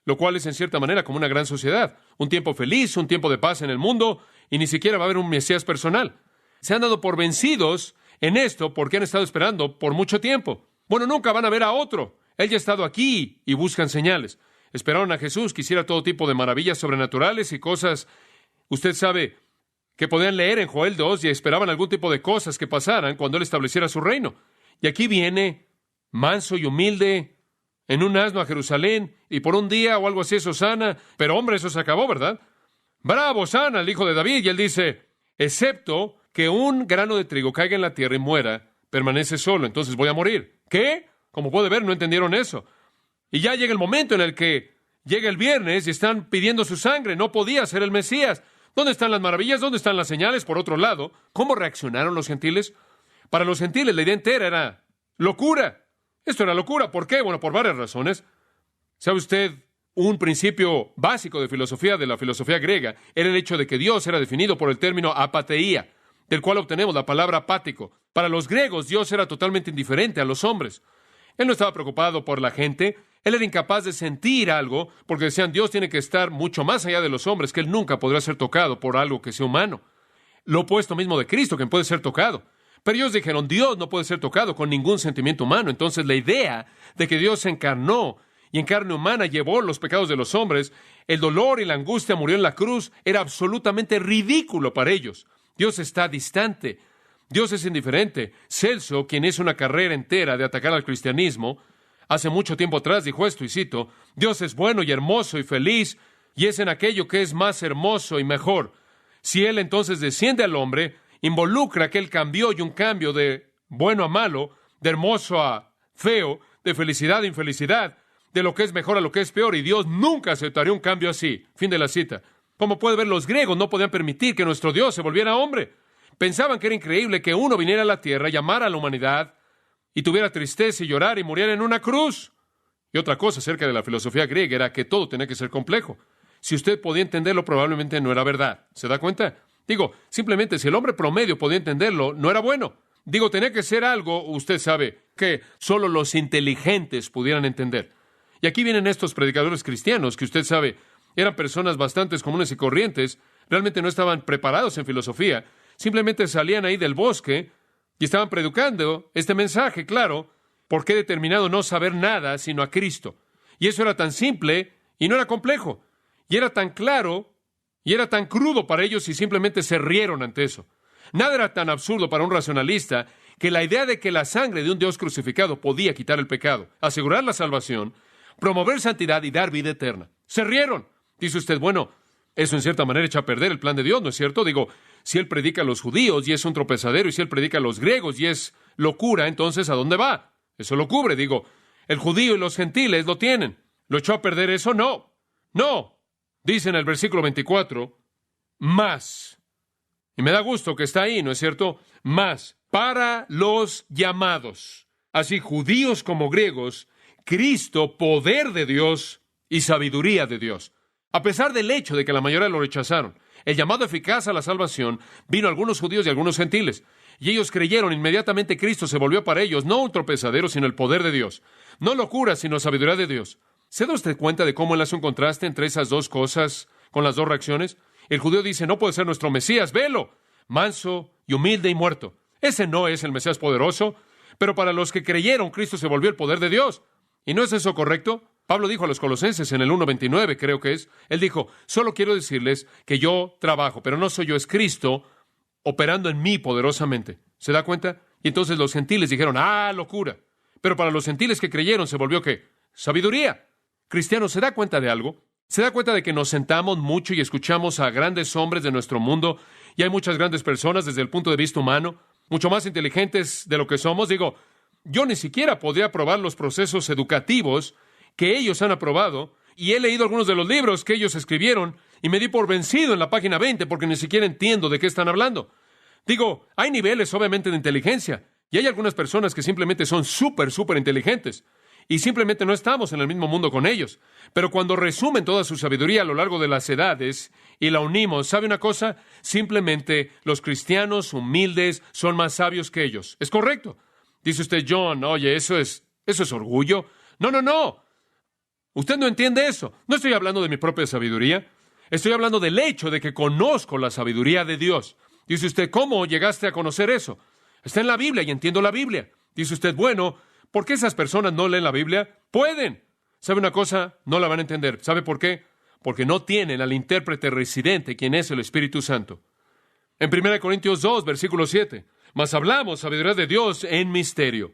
lo cual es en cierta manera como una gran sociedad. Un tiempo feliz, un tiempo de paz en el mundo, y ni siquiera va a haber un Mesías personal. Se han dado por vencidos en esto porque han estado esperando por mucho tiempo. Bueno, nunca van a ver a otro. Él ya ha estado aquí y buscan señales. Esperaron a Jesús que hiciera todo tipo de maravillas sobrenaturales y cosas, usted sabe, que podían leer en Joel 2, y esperaban algún tipo de cosas que pasaran cuando Él estableciera su reino. Y aquí viene, manso y humilde, en un asno a Jerusalén, y por un día o algo así es Hosana, pero hombre, eso se acabó, ¿verdad? Bravo, Hosana, el hijo de David, y él dice, excepto que un grano de trigo caiga en la tierra y muera, permanece solo, entonces voy a morir. ¿Qué? Como puede ver, no entendieron eso. Y ya llega el momento en el que llega el viernes y están pidiendo su sangre. No podía ser el Mesías. ¿Dónde están las maravillas? ¿Dónde están las señales? Por otro lado, ¿cómo reaccionaron los gentiles? Para los gentiles la idea entera era locura. Esto era locura. ¿Por qué? Bueno, por varias razones. ¿Sabe usted? Un principio básico de la filosofía griega, era el hecho de que Dios era definido por el término apateía, del cual obtenemos la palabra apático. Para los griegos, Dios era totalmente indiferente a los hombres. Él no estaba preocupado por la gente. Él era incapaz de sentir algo, porque decían, Dios tiene que estar mucho más allá de los hombres, que Él nunca podrá ser tocado por algo que sea humano. Lo opuesto mismo de Cristo, quien puede ser tocado. Pero ellos dijeron, Dios no puede ser tocado con ningún sentimiento humano. Entonces la idea de que Dios se encarnó y en carne humana llevó los pecados de los hombres, el dolor y la angustia, murió en la cruz, era absolutamente ridículo para ellos. Dios está distante. Dios es indiferente. Celso, quien hizo una carrera entera de atacar al cristianismo, hace mucho tiempo atrás dijo esto, y cito, Dios es bueno y hermoso y feliz, y es en aquello que es más hermoso y mejor. Si Él entonces desciende al hombre, involucra aquel cambio y un cambio de bueno a malo, de hermoso a feo, de felicidad a infelicidad, de lo que es mejor a lo que es peor, y Dios nunca aceptaría un cambio así. Fin de la cita. Como puede ver, los griegos no podían permitir que nuestro Dios se volviera hombre. Pensaban que era increíble que uno viniera a la tierra, llamara a la humanidad, y tuviera tristeza y llorar y muriera en una cruz. Y otra cosa acerca de la filosofía griega era que todo tenía que ser complejo. Si usted podía entenderlo, probablemente no era verdad. ¿Se da cuenta? Digo, simplemente si el hombre promedio podía entenderlo, no era bueno. Digo, tenía que ser algo, usted sabe, que solo los inteligentes pudieran entender. Y aquí vienen estos predicadores cristianos que usted sabe, eran personas bastante comunes y corrientes, realmente no estaban preparados en filosofía, simplemente salían ahí del bosque y estaban predicando este mensaje, claro, porque he determinado no saber nada sino a Cristo. Y eso era tan simple y no era complejo. Y era tan claro y era tan crudo para ellos y simplemente se rieron ante eso. Nada era tan absurdo para un racionalista que la idea de que la sangre de un Dios crucificado podía quitar el pecado, asegurar la salvación, promover santidad y dar vida eterna. Se rieron. Dice usted, bueno, eso en cierta manera echa a perder el plan de Dios, ¿no es cierto? Digo, si Él predica a los judíos y es un tropezadero, y si Él predica a los griegos y es locura, entonces ¿a dónde va? Eso lo cubre. Digo, El judío y los gentiles lo tienen. ¿Lo echó a perder eso? No. No. Dice en el versículo 24, más. Y me da gusto que está ahí, ¿no es cierto? Más. Para los llamados, así judíos como griegos, Cristo, poder de Dios y sabiduría de Dios. A pesar del hecho de que la mayoría lo rechazaron, el llamado eficaz a la salvación vino a algunos judíos y a algunos gentiles. Y ellos creyeron, inmediatamente Cristo se volvió para ellos no un tropezadero, sino el poder de Dios. No locura, sino sabiduría de Dios. ¿Se da usted cuenta de cómo él hace un contraste entre esas dos cosas con las dos reacciones? El judío dice, no puede ser nuestro Mesías, velo, manso y humilde y muerto. Ese no es el Mesías poderoso, pero para los que creyeron, Cristo se volvió el poder de Dios. ¿Y no es eso correcto? Pablo dijo a los Colosenses en el 1:29, creo que es, él dijo, solo quiero decirles que yo trabajo, pero no soy yo, es Cristo operando en mí poderosamente. ¿Se da cuenta? Y entonces los gentiles dijeron, locura. Pero para los gentiles que creyeron se volvió ¿qué? Sabiduría. Cristiano, ¿se da cuenta de algo? ¿Se da cuenta de que nos sentamos mucho y escuchamos a grandes hombres de nuestro mundo? Y hay muchas grandes personas desde el punto de vista humano, mucho más inteligentes de lo que somos. Digo, yo ni siquiera podría aprobar los procesos educativos que ellos han aprobado, y he leído algunos de los libros que ellos escribieron, y me di por vencido en la página 20 porque ni siquiera entiendo de qué están hablando. Digo, hay niveles obviamente de inteligencia, y hay algunas personas que simplemente son súper inteligentes, y simplemente no estamos en el mismo mundo con ellos. Pero cuando resumen toda su sabiduría a lo largo de las edades y la unimos, ¿sabe una cosa? Simplemente los cristianos humildes son más sabios que ellos. ¿Es correcto? Dice usted, John, oye, eso es orgullo. No. Usted no entiende eso. No estoy hablando de mi propia sabiduría. Estoy hablando del hecho de que conozco la sabiduría de Dios. Dice usted, ¿cómo llegaste a conocer eso? Está en la Biblia y entiendo la Biblia. Dice usted, bueno, ¿por qué esas personas no leen la Biblia? Pueden. ¿Sabe una cosa? No la van a entender. ¿Sabe por qué? Porque no tienen al intérprete residente, quien es el Espíritu Santo. En 1 Corintios 2, versículo 7, mas hablamos sabiduría de Dios en misterio.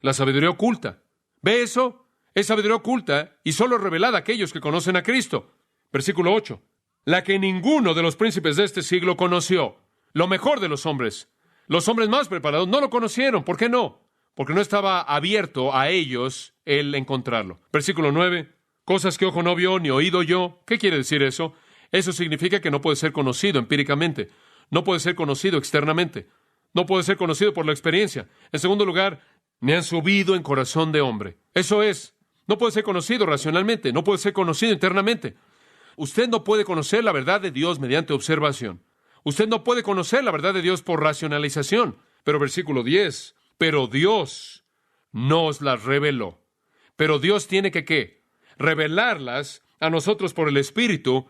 La sabiduría oculta. ¿Ve eso? Es sabiduría oculta y solo revelada a aquellos que conocen a Cristo. Versículo 8. La que ninguno de los príncipes de este siglo conoció. Lo mejor de los hombres. Los hombres más preparados no lo conocieron. ¿Por qué no? Porque no estaba abierto a ellos el encontrarlo. Versículo 9. Cosas que ojo no vio ni oído yo. ¿Qué quiere decir eso? Eso significa que no puede ser conocido empíricamente. No puede ser conocido externamente. No puede ser conocido por la experiencia. En segundo lugar, ni han subido en corazón de hombre. Eso es. No puede ser conocido racionalmente, no puede ser conocido internamente. Usted no puede conocer la verdad de Dios mediante observación. Usted no puede conocer la verdad de Dios por racionalización. Pero versículo 10, pero Dios nos las reveló. Pero Dios tiene que, ¿qué? Revelarlas a nosotros por el Espíritu,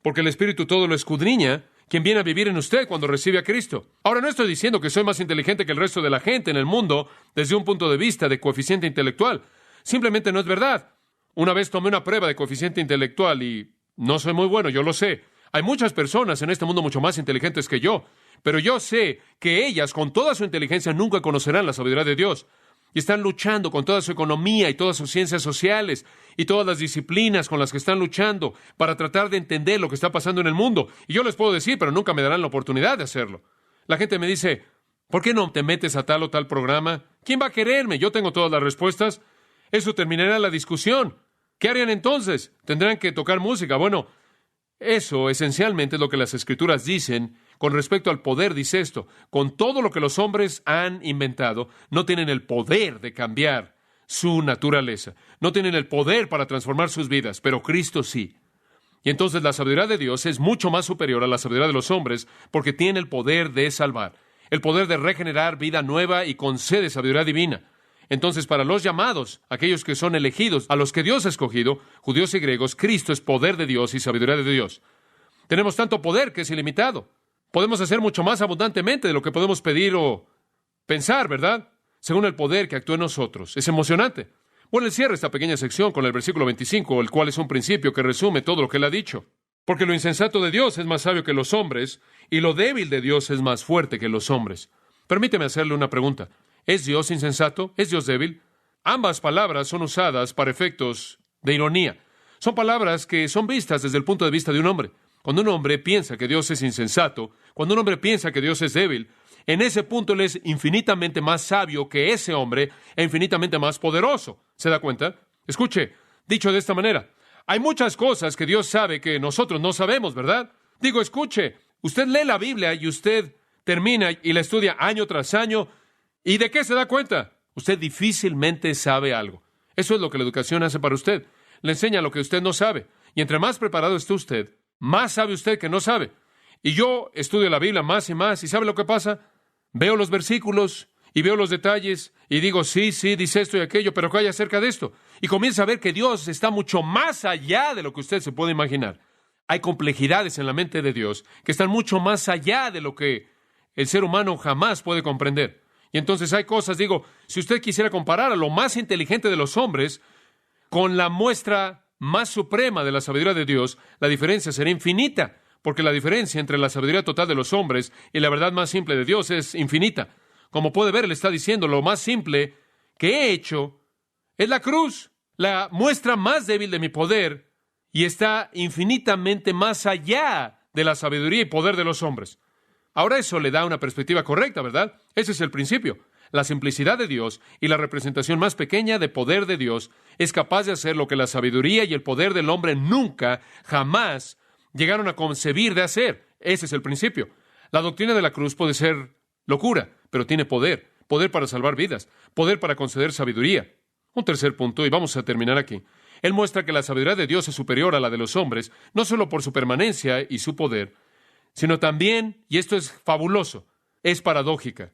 porque el Espíritu todo lo escudriña, quien viene a vivir en usted cuando recibe a Cristo. Ahora, no estoy diciendo que soy más inteligente que el resto de la gente en el mundo desde un punto de vista de coeficiente intelectual. Simplemente no es verdad. Una vez tomé una prueba de coeficiente intelectual y no soy muy bueno, yo lo sé. Hay muchas personas en este mundo mucho más inteligentes que yo, pero yo sé que ellas, con toda su inteligencia, nunca conocerán la sabiduría de Dios. Y están luchando con toda su economía y todas sus ciencias sociales y todas las disciplinas con las que están luchando para tratar de entender lo que está pasando en el mundo. Y yo les puedo decir, pero nunca me darán la oportunidad de hacerlo. La gente me dice, ¿por qué no te metes a tal o tal programa? ¿Quién va a quererme? Yo tengo todas las respuestas. Eso terminará la discusión. ¿Qué harían entonces? ¿Tendrán que tocar música? Bueno, eso esencialmente es lo que las Escrituras dicen con respecto al poder. Dice esto, con todo lo que los hombres han inventado, no tienen el poder de cambiar su naturaleza. No tienen el poder para transformar sus vidas, pero Cristo sí. Y entonces la sabiduría de Dios es mucho más superior a la sabiduría de los hombres porque tiene el poder de salvar, el poder de regenerar vida nueva y concede sabiduría divina. Entonces, para los llamados, aquellos que son elegidos, a los que Dios ha escogido, judíos y griegos, Cristo es poder de Dios y sabiduría de Dios. Tenemos tanto poder que es ilimitado. Podemos hacer mucho más abundantemente de lo que podemos pedir o pensar, ¿verdad? Según el poder que actúa en nosotros. Es emocionante. Bueno, él cierra esta pequeña sección con el versículo 25, el cual es un principio que resume todo lo que él ha dicho. Porque lo insensato de Dios es más sabio que los hombres, y lo débil de Dios es más fuerte que los hombres. Permíteme hacerle una pregunta. ¿Es Dios insensato? ¿Es Dios débil? Ambas palabras son usadas para efectos de ironía. Son palabras que son vistas desde el punto de vista de un hombre. Cuando un hombre piensa que Dios es insensato, cuando un hombre piensa que Dios es débil, En ese punto Él es infinitamente más sabio que ese hombre e infinitamente más poderoso. ¿Se da cuenta? Escuche, dicho de esta manera, hay muchas cosas que Dios sabe que nosotros no sabemos, ¿verdad? Digo, escuche, usted lee la Biblia y usted termina y la estudia año tras año. ¿Y de qué se da cuenta? Usted difícilmente sabe algo. Eso es lo que la educación hace para usted. Le enseña lo que usted no sabe. Y entre más preparado esté usted, más sabe usted que no sabe. Y yo estudio la Biblia más y más. ¿Y sabe lo que pasa? Veo los versículos y veo los detalles y digo, sí, dice esto y aquello, pero ¿qué hay acerca de esto? Y comienza a ver que Dios está mucho más allá de lo que usted se puede imaginar. Hay complejidades en la mente de Dios que están mucho más allá de lo que el ser humano jamás puede comprender. Y entonces hay cosas, digo, si usted quisiera comparar a lo más inteligente de los hombres con la muestra más suprema de la sabiduría de Dios, la diferencia será infinita, porque la diferencia entre la sabiduría total de los hombres y la verdad más simple de Dios es infinita. Como puede ver, Él está diciendo, lo más simple que he hecho es la cruz, la muestra más débil de mi poder, y está infinitamente más allá de la sabiduría y poder de los hombres. Ahora eso le da una perspectiva correcta, ¿verdad? Ese es el principio. La simplicidad de Dios y la representación más pequeña de poder de Dios es capaz de hacer lo que la sabiduría y el poder del hombre nunca, jamás llegaron a concebir de hacer. Ese es el principio. La doctrina de la cruz puede ser locura, pero tiene poder. Poder para salvar vidas. Poder para conceder sabiduría. Un tercer punto, y vamos a terminar aquí. Él muestra que la sabiduría de Dios es superior a la de los hombres, no solo por su permanencia y su poder, sino también, y esto es fabuloso, es paradójica.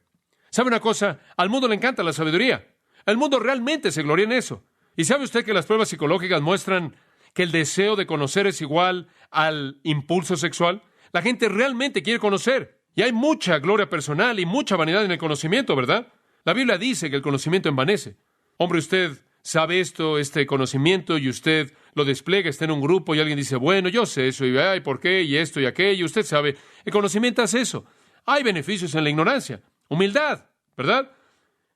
¿Sabe una cosa? Al mundo le encanta la sabiduría. El mundo realmente se gloria en eso. ¿Y sabe usted que las pruebas psicológicas muestran que el deseo de conocer es igual al impulso sexual? La gente realmente quiere conocer. Y hay mucha gloria personal y mucha vanidad en el conocimiento, ¿verdad? La Biblia dice que el conocimiento envanece. Hombre, usted sabe esto, este conocimiento, y usted lo despliega, está en un grupo y alguien dice, bueno, yo sé eso, y ay, ¿por qué? Y esto y aquello, y usted sabe, el conocimiento hace eso. Hay beneficios en la ignorancia, humildad, ¿verdad?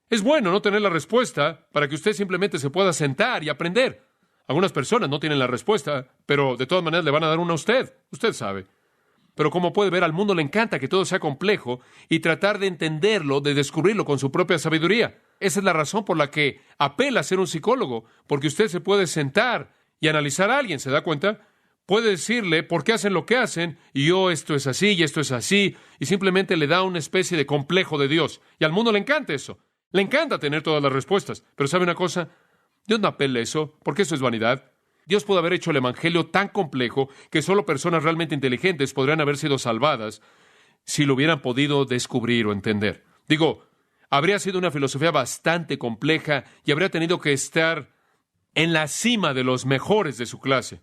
Es bueno no tener la respuesta para que usted simplemente se pueda sentar y aprender. Algunas personas no tienen la respuesta, pero de todas maneras le van a dar una a usted, usted sabe. Pero como puede ver, al mundo le encanta que todo sea complejo y tratar de entenderlo, de descubrirlo con su propia sabiduría. Esa es la razón por la que apela a ser un psicólogo, porque usted se puede sentar y analizar a alguien, ¿se da cuenta? Puede decirle por qué hacen lo que hacen, y esto es así, y esto es así, y simplemente le da una especie de complejo de Dios. Y al mundo le encanta eso. Le encanta tener todas las respuestas. Pero ¿sabe una cosa? Dios no apela a eso, porque eso es vanidad. Dios pudo haber hecho el evangelio tan complejo que solo personas realmente inteligentes podrían haber sido salvadas si lo hubieran podido descubrir o entender. Digo, habría sido una filosofía bastante compleja y habría tenido que estar en la cima de los mejores de su clase.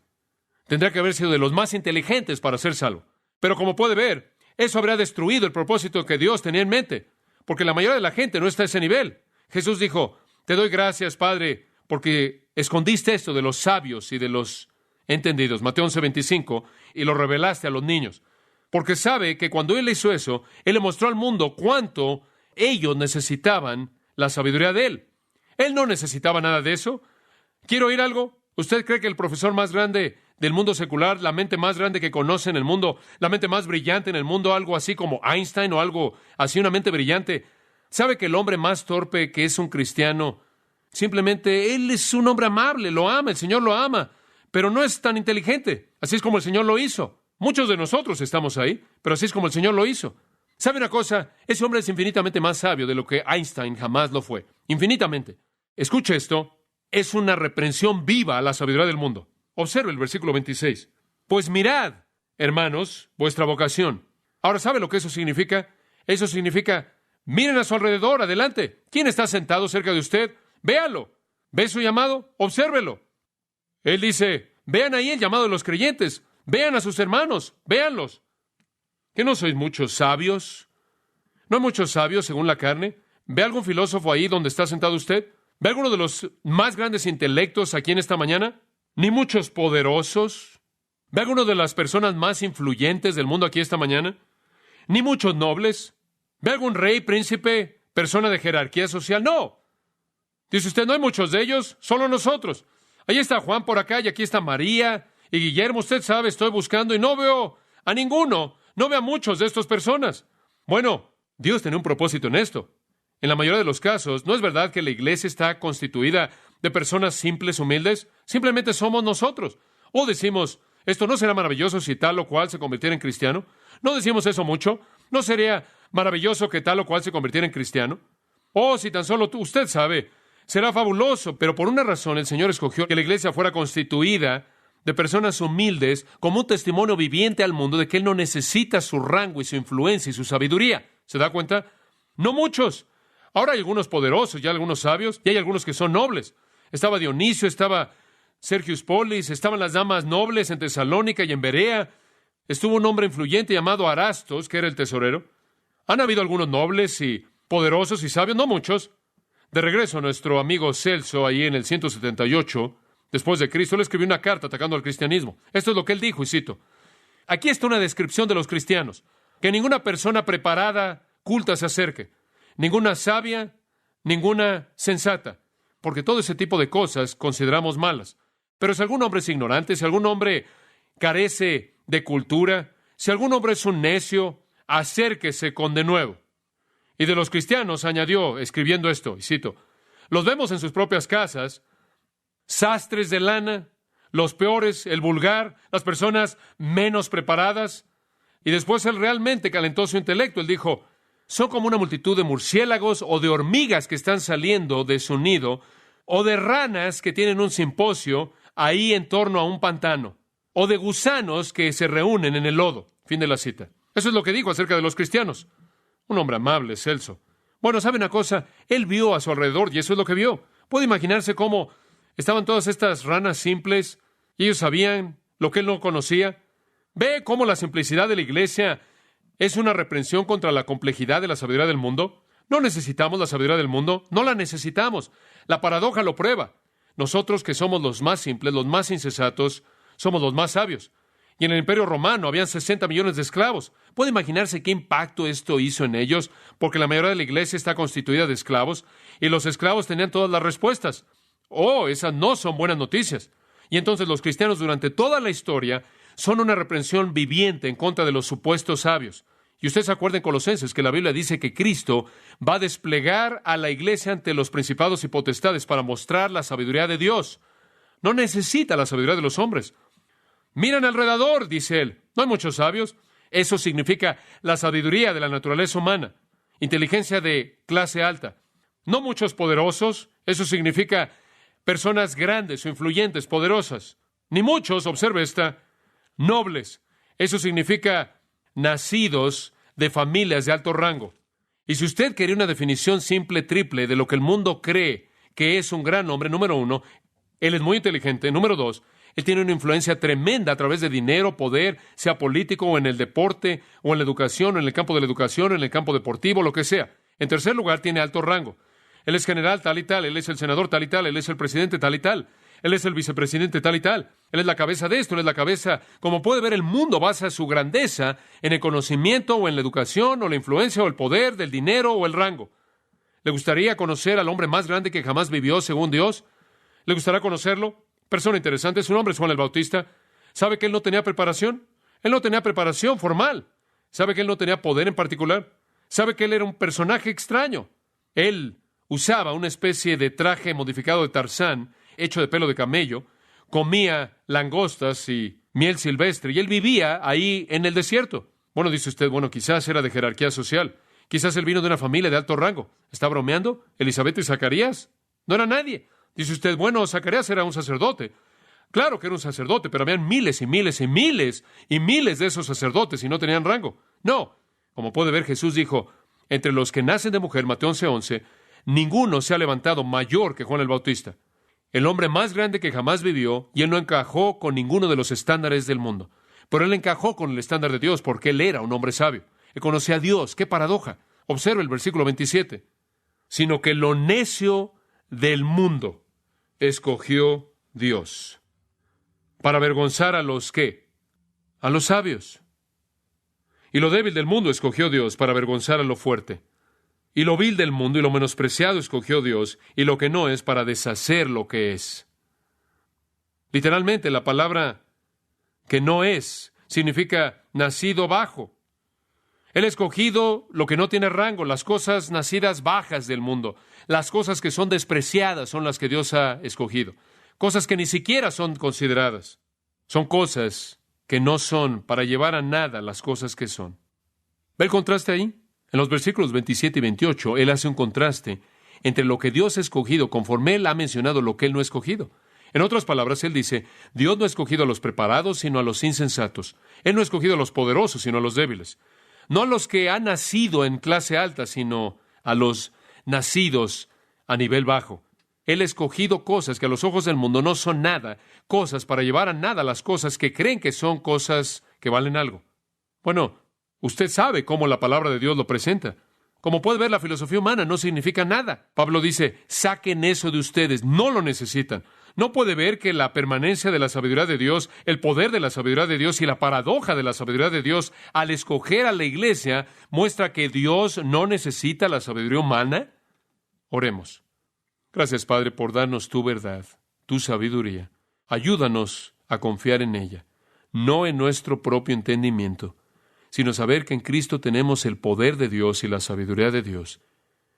Tendría que haber sido de los más inteligentes para ser salvo. Pero como puede ver, eso habría destruido el propósito que Dios tenía en mente, porque la mayoría de la gente no está a ese nivel. Jesús dijo, te doy gracias, Padre, porque escondiste esto de los sabios y de los entendidos, Mateo 11:25, y lo revelaste a los niños. Porque sabe que cuando Él hizo eso, Él le mostró al mundo cuánto ellos necesitaban la sabiduría de Él. Él no necesitaba nada de eso. ¿Quiere oír algo? ¿Usted cree que el profesor más grande del mundo secular, la mente más grande que conoce en el mundo, la mente más brillante en el mundo, algo así como Einstein o algo así, una mente brillante, sabe que el hombre más torpe que es un cristiano, simplemente él es un hombre amable, lo ama, el Señor lo ama, pero no es tan inteligente? Así es como el Señor lo hizo. Muchos de nosotros estamos ahí, pero así es como el Señor lo hizo. ¿Sabe una cosa? Ese hombre es infinitamente más sabio de lo que Einstein jamás lo fue. Infinitamente. Escuche esto. Es una reprensión viva a la sabiduría del mundo. Observe el versículo 26. Pues mirad, hermanos, vuestra vocación. Ahora, ¿sabe lo que eso significa? Eso significa, miren a su alrededor, adelante. ¿Quién está sentado cerca de usted? Véalo. ¿Ve su llamado? Obsérvelo. Él dice, vean ahí el llamado de los creyentes. Vean a sus hermanos. Véanlos. ¿Que no sois muchos sabios? ¿No hay muchos sabios según la carne? ¿Ve algún filósofo ahí donde está sentado usted? ¿Ve alguno de los más grandes intelectos aquí en esta mañana? ¿Ni muchos poderosos? ¿Ve alguno de las personas más influyentes del mundo aquí esta mañana? ¿Ni muchos nobles? ¿Ve algún rey, príncipe, persona de jerarquía social? No. Dice usted, no hay muchos de ellos, solo nosotros. Ahí está Juan por acá y aquí está María y Guillermo. Usted sabe, estoy buscando y no veo a ninguno. No veo a muchos de estas personas. Bueno, Dios tenía un propósito en esto. En la mayoría de los casos, ¿no es verdad que la iglesia está constituida de personas simples, humildes? Simplemente somos nosotros. O decimos, esto no será maravilloso si tal o cual se convirtiera en cristiano. ¿No decimos eso mucho? ¿No sería maravilloso que tal o cual se convirtiera en cristiano? O si tan solo usted sabe, será fabuloso, pero por una razón el Señor escogió que la iglesia fuera constituida de personas humildes como un testimonio viviente al mundo de que Él no necesita su rango y su influencia y su sabiduría. ¿Se da cuenta? No muchos. Ahora hay algunos poderosos, y hay algunos sabios, y hay algunos que son nobles. Estaba Dionisio, estaba Sergius Polis, estaban las damas nobles en Tesalónica y en Berea. Estuvo un hombre influyente llamado Arastos, que era el tesorero. Han habido algunos nobles y poderosos y sabios, no muchos. De regreso, nuestro amigo Celso, ahí en el 178, después de Cristo, le escribió una carta atacando al cristianismo. Esto es lo que él dijo, y cito. Aquí está una descripción de los cristianos. Que ninguna persona preparada, culta se acerque. Ninguna sabia, ninguna sensata. Porque todo ese tipo de cosas consideramos malas. Pero si algún hombre es ignorante, si algún hombre carece de cultura, si algún hombre es un necio, acérquese con denuedo. Y de los cristianos añadió, escribiendo esto, y cito, los vemos en sus propias casas, sastres de lana, los peores, el vulgar, las personas menos preparadas. Y después él realmente calentó su intelecto. Él dijo, son como una multitud de murciélagos o de hormigas que están saliendo de su nido, o de ranas que tienen un simposio ahí en torno a un pantano, o de gusanos que se reúnen en el lodo. Fin de la cita. Eso es lo que dijo acerca de los cristianos. Un hombre amable, Celso. Bueno, ¿sabe una cosa? Él vio a su alrededor y eso es lo que vio. Puede imaginarse cómo estaban todas estas ranas simples y ellos sabían lo que él no conocía. ¿Ve cómo la simplicidad de la iglesia es una reprensión contra la complejidad de la sabiduría del mundo? No necesitamos la sabiduría del mundo, no la necesitamos. La paradoja lo prueba. Nosotros que somos los más simples, los más insensatos, somos los más sabios. Y en el Imperio Romano habían 60 millones de esclavos. ¿Puede imaginarse qué impacto esto hizo en ellos? Porque la mayoría de la iglesia está constituida de esclavos y los esclavos tenían todas las respuestas. Oh, esas no son buenas noticias. Y entonces los cristianos durante toda la historia son una reprensión viviente en contra de los supuestos sabios. Y usted se acuerda en Colosenses que la Biblia dice que Cristo va a desplegar a la iglesia ante los principados y potestades para mostrar la sabiduría de Dios. No necesita la sabiduría de los hombres. Miran alrededor, dice él. No hay muchos sabios. Eso significa la sabiduría de la naturaleza humana. Inteligencia de clase alta. No muchos poderosos. Eso significa personas grandes o influyentes, poderosas. Ni muchos, observe esta, nobles. Eso significa nacidos de familias de alto rango. Y si usted quería una definición simple, triple, de lo que el mundo cree que es un gran hombre, número uno, él es muy inteligente. Número dos, él tiene una influencia tremenda a través de dinero, poder, sea político o en el deporte, o en la educación, o en el campo de la educación, o en el campo deportivo, lo que sea. En tercer lugar, tiene alto rango. Él es general tal y tal, él es el senador tal y tal, él es el presidente tal y tal, él es el vicepresidente tal y tal, él es la cabeza de esto, él es la cabeza. Como puede ver, el mundo basa su grandeza en el conocimiento, o en la educación, o la influencia, o el poder, del dinero, o el rango. ¿Le gustaría conocer al hombre más grande que jamás vivió según Dios? ¿Le gustaría conocerlo? Persona interesante, su nombre es Juan el Bautista. ¿Sabe que él no tenía preparación? Él no tenía preparación formal. ¿Sabe que él no tenía poder en particular? ¿Sabe que él era un personaje extraño? Él usaba una especie de traje modificado de Tarzán, hecho de pelo de camello, comía langostas y miel silvestre, y él vivía ahí en el desierto. Bueno, dice usted, bueno, quizás era de jerarquía social. Quizás él vino de una familia de alto rango. ¿Está bromeando? ¿Elisabet y Zacarías? No era nadie. Dice usted, bueno, Zacarías era un sacerdote. Claro que era un sacerdote, pero habían miles y miles y miles y miles de esos sacerdotes y no tenían rango. No. Como puede ver, Jesús dijo, entre los que nacen de mujer, Mateo 11:11, ninguno se ha levantado mayor que Juan el Bautista. El hombre más grande que jamás vivió, y él no encajó con ninguno de los estándares del mundo. Pero él encajó con el estándar de Dios porque él era un hombre sabio. Él conocía a Dios. ¡Qué paradoja! Observe el versículo 27. Sino que lo necio del mundo escogió Dios para avergonzar a los ¿qué? A los sabios. Y lo débil del mundo escogió Dios para avergonzar a lo fuerte. Y lo vil del mundo y lo menospreciado escogió Dios, y lo que no es para deshacer lo que es. Literalmente, la palabra que no es significa nacido bajo. Él ha escogido lo que no tiene rango, las cosas nacidas bajas del mundo. Las cosas que son despreciadas son las que Dios ha escogido. Cosas que ni siquiera son consideradas. Son cosas que no son para llevar a nada las cosas que son. ¿Ve el contraste ahí? En los versículos 27 y 28, Él hace un contraste entre lo que Dios ha escogido conforme Él ha mencionado lo que Él no ha escogido. En otras palabras, Él dice, Dios no ha escogido a los preparados, sino a los insensatos. Él no ha escogido a los poderosos, sino a los débiles. No a los que han nacido en clase alta, sino a los nacidos a nivel bajo. Él ha escogido cosas que a los ojos del mundo no son nada, cosas para llevar a nada las cosas que creen que son cosas que valen algo. Bueno, usted sabe cómo la palabra de Dios lo presenta. Como puede ver, la filosofía humana no significa nada. Pablo dice, saquen eso de ustedes, no lo necesitan. ¿No puede ver que la permanencia de la sabiduría de Dios, el poder de la sabiduría de Dios y la paradoja de la sabiduría de Dios al escoger a la iglesia muestra que Dios no necesita la sabiduría humana? Oremos. Gracias, Padre, por darnos tu verdad, tu sabiduría. Ayúdanos a confiar en ella, no en nuestro propio entendimiento, sino saber que en Cristo tenemos el poder de Dios y la sabiduría de Dios.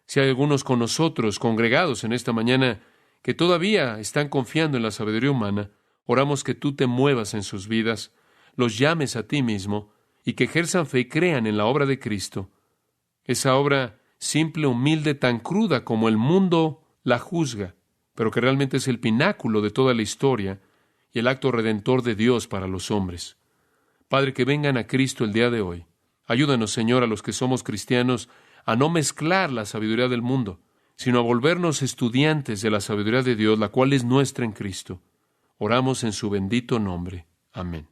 Si hay algunos con nosotros congregados en esta mañana que todavía están confiando en la sabiduría humana, oramos que tú te muevas en sus vidas, los llames a ti mismo y que ejerzan fe y crean en la obra de Cristo. Esa obra simple, humilde, tan cruda como el mundo la juzga, pero que realmente es el pináculo de toda la historia y el acto redentor de Dios para los hombres. Padre, que vengan a Cristo el día de hoy. Ayúdanos, Señor, a los que somos cristianos, a no mezclar la sabiduría del mundo, sino a volvernos estudiantes de la sabiduría de Dios, la cual es nuestra en Cristo. Oramos en su bendito nombre. Amén.